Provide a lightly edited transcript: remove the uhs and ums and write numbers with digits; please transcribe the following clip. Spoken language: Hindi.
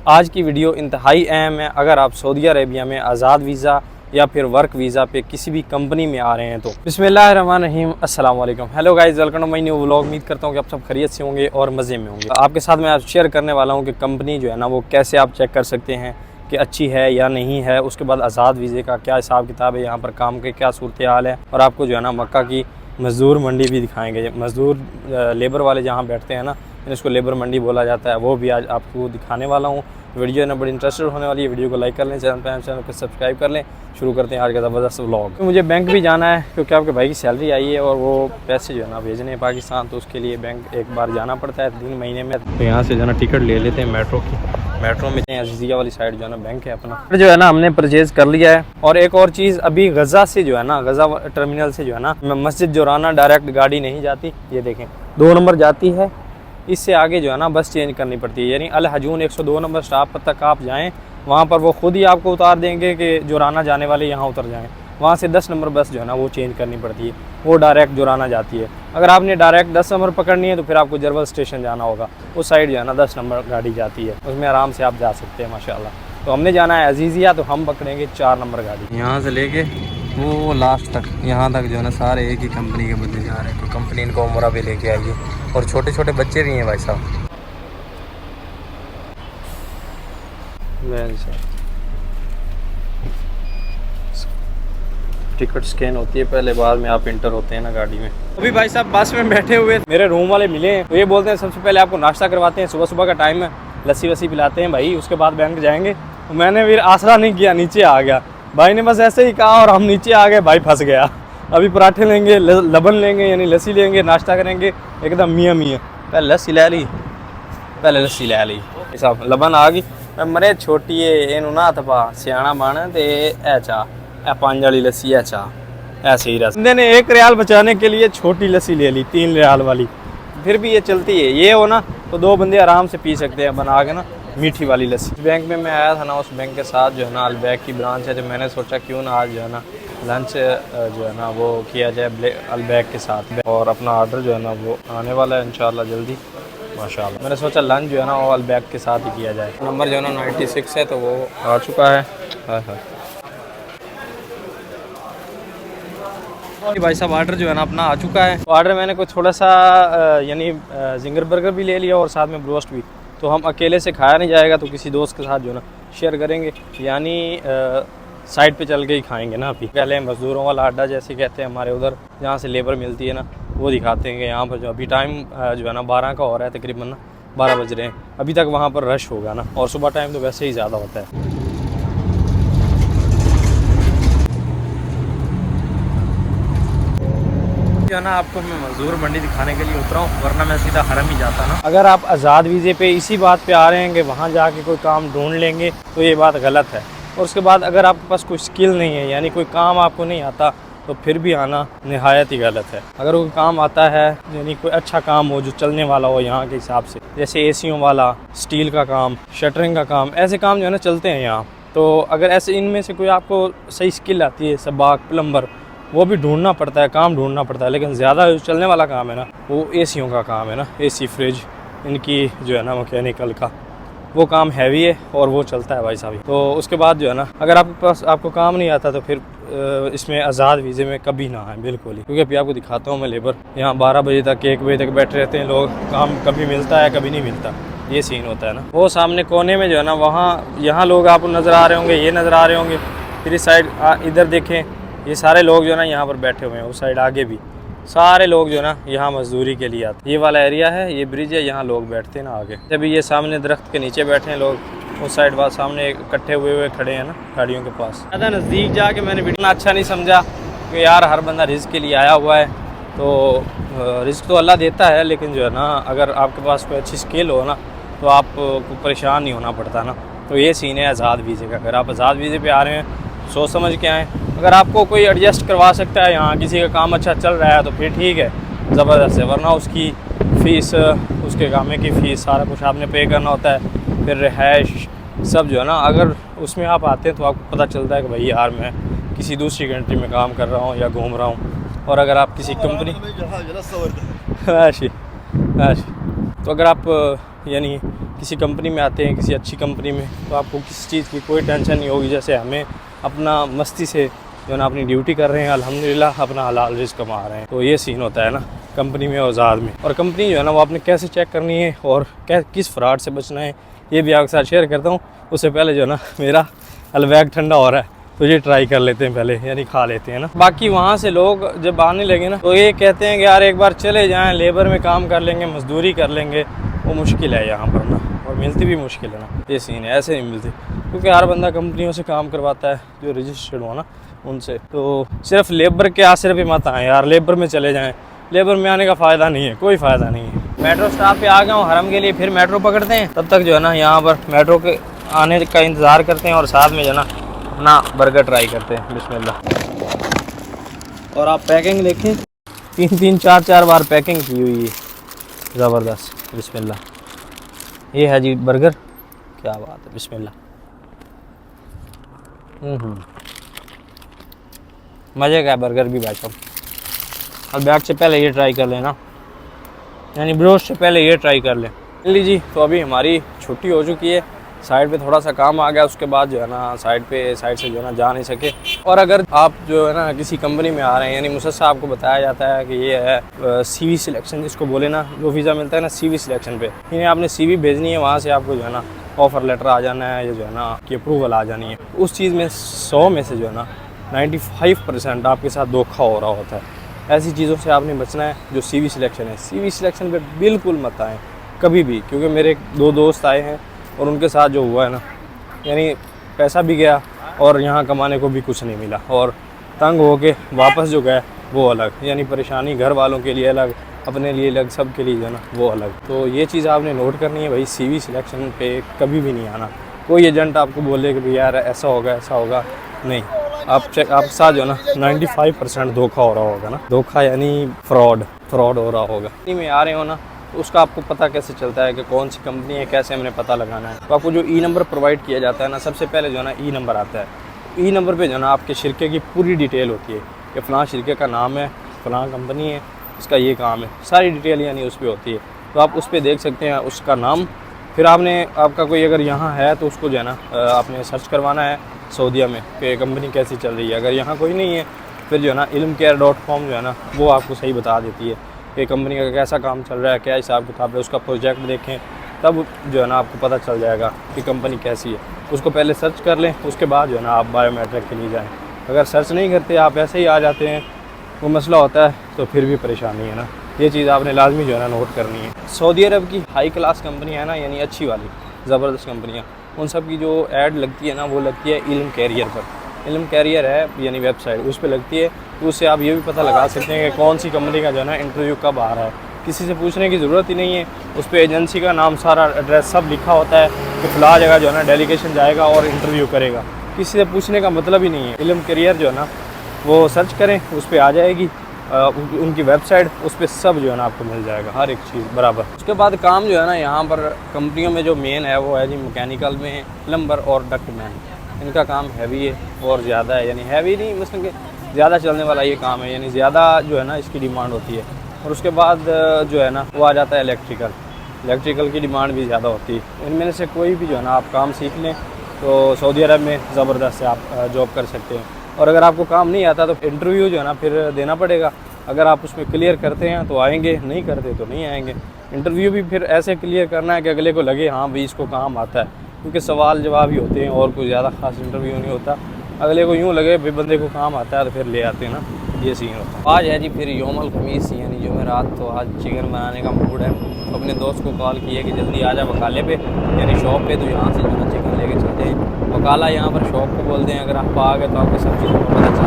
आज की वीडियो इंतहाई अहम है। अगर आप सऊदी अरेबिया में आज़ाद वीज़ा या फिर वर्क वीज़ा पे किसी भी कंपनी में आ रहे हैं तो बिस्मिल्लाहिर्रहमानिर्रहीम, अस्सलाम वालेकुम। Hello guys, welcome to my new vlog. उम्मीद करता हूँ कि आप सब खैरियत से होंगे और मज़े में होंगे। आपके साथ मैं आज शेयर करने वाला हूँ कि कंपनी जो है ना वो कैसे आप चेक कर सकते हैं कि अच्छी है या नहीं है। उसके बाद आज़ाद वीज़े का क्या हिसाब किताब है, यहाँ पर काम के क्या सूरत हाल है, और आपको जो है ना मक्का की मज़दूर मंडी भी दिखाएंगे। मज़दूर लेबर वाले जहाँ बैठते हैं ना, इसको लेबर मंडी बोला जाता है, वो भी आज आपको दिखाने वाला हूँ। वीडियो है ना बड़ी इंटरेस्टेड होने वाली है। वीडियो को लाइक कर लें, चैनल को सब्सक्राइब कर लें। शुरू करते हैं आज का ज़बरदस्त व्लॉग। तो मुझे बैंक भी जाना है क्योंकि आपके भाई की सैलरी आई है और वो पैसे जो है ना भेजने हैं पाकिस्तान, तो उसके लिए बैंक एक बार जाना पड़ता है 3 महीने में। तो यहाँ से जो है ना टिकट ले लेते हैं मेट्रो की। मेट्रो में अजीज़िया वाली साइड जो है ना बैंक है अपना, जो है ना हमने परचेज़ कर लिया है। और एक और चीज़, अभी गज़ा से जो है ना, गज़ा टर्मिनल से जो है ना मस्जिद जोराना डायरेक्ट गाड़ी नहीं जाती। ये देखें 2 नंबर जाती है, इससे आगे जो है ना बस चेंज करनी पड़ती है। यानी अल हजून 102 नंबर स्टॉप तक आप जाएं, वहाँ पर वो खुद ही आपको उतार देंगे कि जोराना जाने वाले यहाँ उतर जाएं। वहाँ से 10 नंबर बस जो है ना वो चेंज करनी पड़ती है, वो डायरेक्ट जोराना जाती है। अगर आपने डायरेक्ट 10 नंबर पकड़नी है तो फिर आपको जरबल स्टेशन जाना होगा। उस साइड जो है ना 10 नंबर गाड़ी जाती है, उसमें आराम से आप जा सकते हैं माशाल्लाह। तो हमने जाना है अजीज़िया, तो हम पकड़ेंगे 4 नंबर गाड़ी। यहाँ से लेके वो लास्ट तक, यहाँ तक जो है ना सारे एक ही कंपनी के बंदे जा रहे हैं। तो कंपनी इनको उम्रा भी लेके आई है और छोटे छोटे बच्चे भी हैं भाई साहब। टिकट स्कैन होती है पहले, बाद में आप इंटर होते हैं ना गाड़ी में। अभी भाई साहब बस में बैठे हुए मेरे रूम वाले मिले हैं, तो ये बोलते हैं सबसे पहले आपको नाश्ता करवाते हैं, सुबह सुबह का टाइम है, लस्सी वस्सी पिलाते हैं भाई, उसके बाद बैंक जाएंगे। तो मैंने फिर आसरा नहीं किया, नीचे आ गया। भाई ने बस ऐसे ही कहा और हम नीचे आ गए। भाई फंस गया। अभी पराठे लेंगे, लबन लेंगे यानी लस्सी लेंगे, नाश्ता करेंगे एकदम मियाँ मियाँ। पहले लस्सी ले ली, साहब लबन आ गई। मैं मरे छोटी है इनू ना थपा सियाना बन ते ए चा ए 5 वाली लस्सी है चा ऐसे ही रस। बंदे ने 1 रियाल बचाने के लिए छोटी लस्सी ले ली 3 रियाल वाली, फिर भी ये चलती है। ये हो ना तो 2 बंदे आराम से पी सकते हैं बना के ना मीठी वाली लस्सी। बैंक में मैं आया था ना, उस बैंक के साथ जो है ना अलबैक की ब्रांच है, तो मैंने सोचा क्यों ना आज जो है ना लंच जो है ना वो किया जाए अलबैक के साथ। और अपना ऑर्डर जो है ना वो आने वाला है इंशाल्लाह जल्दी माशाल्लाह। मैंने सोचा लंच जो है ना वो अलबैक के साथ ही किया जाए। नंबर जो है ना 96 है, तो वो आ चुका है। भाई साहब ऑर्डर जो है ना अपना आ चुका है। तो ऑर्डर मैंने कुछ थोड़ा सा यानी जिंगर बर्गर भी ले लिया और साथ में ब्रोस्ट भी। तो हम अकेले से खाया नहीं जाएगा, तो किसी दोस्त के साथ जो है ना शेयर करेंगे, यानी साइड पे चल के ही खाएंगे ना। अभी पहले मज़दूरों वाला अड्डा जैसे कहते हैं हमारे उधर, जहाँ से लेबर मिलती है ना, वो दिखाते हैं कि यहाँ पर जो अभी टाइम जो है ना 12 का हो रहा है, तकरीबन ना 12 बज रहे हैं। अभी तक वहाँ पर रश होगा ना, और सुबह टाइम तो वैसे ही ज़्यादा होता है। जो है ना आपको मैं मज़दूर मंडी दिखाने के लिए उतरा हूँ, वरना मैं सीधा हरम ही जाता ना। अगर आप आज़ाद वीज़े पे इसी बात पे आ रहे हैं कि वहाँ जाके कोई काम ढूंढ लेंगे, तो ये बात गलत है। और उसके बाद अगर आपके पास कोई स्किल नहीं है, यानी कोई काम आपको नहीं आता, तो फिर भी आना नहायत ही गलत है। अगर कोई काम आता है, यानी कोई अच्छा काम हो जो चलने वाला हो यहाँ के हिसाब से, जैसे एसियों वाला, स्टील का काम, शटरिंग का काम, ऐसे काम जो है ना चलते हैं यहाँ। तो अगर ऐसे इनमें से कोई आपको सही स्किल आती है, सबाक, प्लम्बर, वो भी ढूंढना पड़ता है, काम ढूंढना पड़ता है। लेकिन ज़्यादा जो चलने वाला काम है ना वो एसियों का काम है ना, एसी, फ्रिज, इनकी जो है ना मैकेनिकल का वो काम हैवी है और वो चलता है भाई साहब। तो उसके बाद जो है ना अगर आपके पास आपको काम नहीं आता, तो फिर इसमें आज़ाद वीज़े में कभी ना आए बिल्कुल ही। क्योंकि अभी आपको दिखाता हूँ मैं लेबर, यहाँ 12 बजे तक 1 बजे तक बैठे रहते हैं लोग। काम कभी मिलता है कभी नहीं मिलता, ये सीन होता है ना। वो सामने कोने में जो है ना वहाँ यहाँ लोग आपको नज़र आ रहे होंगे, ये नज़र आ रहे होंगे। फिर इस साइड इधर देखें, ये सारे लोग जो है ना यहाँ पर बैठे हुए हैं। उस साइड आगे भी सारे लोग जो है ना यहाँ मजदूरी के लिए आते हैं। ये वाला एरिया है, ये ब्रिज है, यहाँ लोग बैठते हैं ना आगे। अभी ये सामने दरख्त के नीचे बैठे हैं लोग, उस साइड बाद सामने इकट्ठे हुए खड़े हैं ना गाड़ियों के पास। ज़्यादा नज़दीक जाके मैंने वीडियो अच्छा नहीं समझा कि यार हर बंदा रिस्क के लिए आया हुआ है, तो रिस्क तो अल्लाह देता है, लेकिन जो है ना अगर आपके पास कोई अच्छी स्किल हो ना, तो आपको परेशान नहीं होना पड़ता ना। तो ये सीन है आज़ाद वीज़े का। अगर आप आज़ाद वीज़े पे आ रहे हैं, सोच समझ के आएँ। अगर आपको कोई एडजस्ट करवा सकता है, यहाँ किसी का काम अच्छा चल रहा है, तो फिर ठीक है, ज़बरदस्त है। वरना उसकी फ़ीस, उसके कामे की फ़ीस, सारा कुछ आपने पे करना होता है। फिर रिहाइश सब जो है ना, अगर उसमें आप आते हैं तो आपको पता चलता है कि भाई यार मैं किसी दूसरी कंट्री में काम कर रहा हूँ या घूम रहा हूँ। और अगर आप किसी कंपनी तो अगर आप यानी किसी कंपनी में आते हैं, किसी अच्छी कंपनी में, तो आपको किसी चीज़ की कोई टेंशन नहीं होगी। जैसे हमें अपना मस्ती से जो है ना अपनी ड्यूटी कर रहे हैं, अल्हम्दुलिल्लाह अपना हलाल रिज़्क़ कमा रहे हैं। तो ये सीन होता है ना कंपनी में और आज़ाद में। और कंपनी जो है ना वो आपने कैसे चेक करनी है और किस फ्रॉड से बचना है, ये भी आपके साथ शेयर करता हूँ। उससे पहले जो है ना मेरा अलवैग ठंडा हो रहा है, तो ये ट्राई कर लेते हैं पहले, यानी खा लेते हैं ना। बाकी वहाँ से लोग जब आने लगे ना तो ये कहते हैं कि यार एक बार चले जाएं, लेबर में काम कर लेंगे, मजदूरी कर लेंगे। वो मुश्किल है यहाँ पर ना, और मिलती भी मुश्किल है ना। ये सीन है, ऐसे नहीं मिलती, क्योंकि हर बंदा कंपनियों से काम करवाता है जो रजिस्टर्ड हो ना उनसे। तो सिर्फ लेबर के आसरे पे मत आएँ यार, लेबर में चले जाएँ। लेबर में आने का फ़ायदा नहीं है, कोई फ़ायदा नहीं है। मेट्रो स्टॉप पे आ गया हूँ हरम के लिए, फिर मेट्रो पकड़ते हैं। तब तक जो है ना यहाँ पर मेट्रो के आने का इंतज़ार करते हैं और साथ में जो है ना अपना बर्गर ट्राई करते हैं। बिस्मिल्लाह। और आप पैकिंग देखें, 3-3 4-4 बार पैकिंग की हुई है, ज़बरदस्त। बिस्मिल्लाह। ये है जी बर्गर, क्या बात है। बिस्मिल्लाह। मज़े का है बर्गर भी भाई साहब। और बैग से पहले ये ट्राई कर लेना, यानी ब्रोस्ट से पहले ये ट्राई कर लें। लीजिए, तो अभी हमारी छुट्टी हो चुकी है, साइड पे थोड़ा सा काम आ गया, उसके बाद जो है ना साइड से जो है ना जा नहीं सके। और अगर आप जो है ना किसी कंपनी में आ रहे हैं, यानी मुझसे आपको बताया जाता है कि ये है CV सिलेक्शन जिसको बोले ना, जो वीज़ा मिलता है ना CV सिलेक्शन पे, यानी आपने CV भेजनी है, वहाँ से आपको जो है ना ऑफ़र लेटर आ जाना है, या जो है ना कि अप्रूवल आ जानी है। उस चीज़ में 100 में से जो है ना 95% आपके साथ धोखा हो रहा होता है। ऐसी चीज़ों से आपने बचना है जो CV सिलेक्शन है। CV सिलेक्शन पे बिल्कुल मत आएँ कभी भी, क्योंकि मेरे 2 दोस्त आए हैं और उनके साथ जो हुआ है ना, यानी पैसा भी गया और यहाँ कमाने को भी कुछ नहीं मिला, और तंग होके वापस जो गए वो अलग, यानी परेशानी घर वालों के लिए अलग, अपने लिए अलग, सब के लिए जो है ना वो अलग। तो ये चीज़ आपने नोट करनी है भाई, CV सिलेक्शन पे कभी भी नहीं आना। कोई एजेंट आपको बोले कि भाई यार ऐसा होगा, नहीं। आपके साथ जो है ना 95% धोखा हो रहा होगा ना। धोखा यानी फ्रॉड हो रहा होगा। कंपनी में आ रहे हो ना, तो उसका आपको पता कैसे चलता है कि कौन सी कंपनी है, कैसे हमने पता लगाना है। तो आपको जो ई नंबर प्रोवाइड किया जाता है ना, सबसे पहले जो है ना ई नंबर आता है। ई नंबर पे जो है ना आपके शिरके की पूरी डिटेल होती है कि फ़लाँ शिरके का नाम है, फ़लाँ कंपनी है, इसका ये काम है, सारी डिटेल यानी उस पर होती है। तो आप उस पर देख सकते हैं उसका नाम। फिर आपका कोई अगर यहाँ है तो उसको जो है ना आपने सर्च करवाना है सऊदीया में कि कंपनी कैसी चल रही है। अगर यहाँ कोई नहीं है फिर जो है ना ilmcare.com जो है ना वो आपको सही बता देती है कि कंपनी का कैसा काम चल रहा है, क्या हिसाब किताब है। उसका प्रोजेक्ट देखें, तब जो है ना आपको पता चल जाएगा कि कंपनी कैसी है। उसको पहले सर्च कर लें, उसके बाद जो है ना आप बायोमेट्रिक के लिए जाएँ। अगर सर्च नहीं करते, आप ऐसे ही आ जाते हैं, वो मसला होता है, तो फिर भी परेशानी है ना। ये चीज़ आपने लाजमी जो है ना नोट करनी है। सऊदी अरब की हाई क्लास कंपनी है ना, यानी अच्छी वाली ज़बरदस्त कंपनियाँ, उन सब की जो ऐड लगती है ना वो लगती है इल्म कैरियर पर। इल्म कैरियर है यानी वेबसाइट, उस पर लगती है। तो उससे आप ये भी पता लगा सकते हैं कि कौन सी कंपनी का जो है ना इंटरव्यू कब आ रहा है। किसी से पूछने की ज़रूरत ही नहीं है, उस पर एजेंसी का नाम, सारा एड्रेस सब लिखा होता है कि फ़लाँ जगह जो है ना डेलीगेशन जाएगा और इंटरव्यू करेगा। किसी से पूछने का मतलब ही नहीं है। इल्म कैरियर जो है ना वो सर्च करें, उस पर आ जाएगी उनकी वेबसाइट, उस पर सब जो है ना आपको मिल जाएगा, हर एक चीज़ बराबर। उसके बाद काम जो है ना यहाँ पर कंपनियों में जो मेन है वो है जी मैकेनिकल में प्लम्बर और डक्टमैन। इनका काम हैवी है और ज़्यादा है, यानी हैवी नहीं मतलब कि ज़्यादा चलने वाला ये काम है, यानी ज़्यादा जो है ना इसकी डिमांड होती है। और उसके बाद जो है ना वो आ जाता है इलेक्ट्रिकल की डिमांड भी ज़्यादा होती है। इनमें से कोई भी जो है ना आप काम सीख लें तो सऊदी अरब में ज़बरदस्त से आप जॉब कर सकते हैं। और अगर आपको काम नहीं आता तो इंटरव्यू जो है ना फिर देना पड़ेगा। अगर आप उसमें क्लियर करते हैं तो आएंगे, नहीं करते तो नहीं आएंगे। इंटरव्यू भी फिर ऐसे क्लियर करना है कि अगले को लगे हाँ भाई इसको काम आता है, क्योंकि सवाल जवाब ही होते हैं और कोई ज़्यादा खास इंटरव्यू नहीं होता। अगले को यूँ लगे भाई बंदे को काम आता है तो फिर ले आते हैं ना, ये सीन होता है। आज है जी फिर यौमुल खमीस यानी जुमेरात, तो आज चिकन बनाने का मूड है। तो अपने दोस्त को कॉल किया कि जल्दी आ जा वकाले पे, यानी शॉप पे, तो यहाँ से जो है चिकन लेके चलते हैं। वकाला यहाँ पर शॉप को बोलते हैं। अगर आप आ गए तो आपको सब चीज़ों को पता चल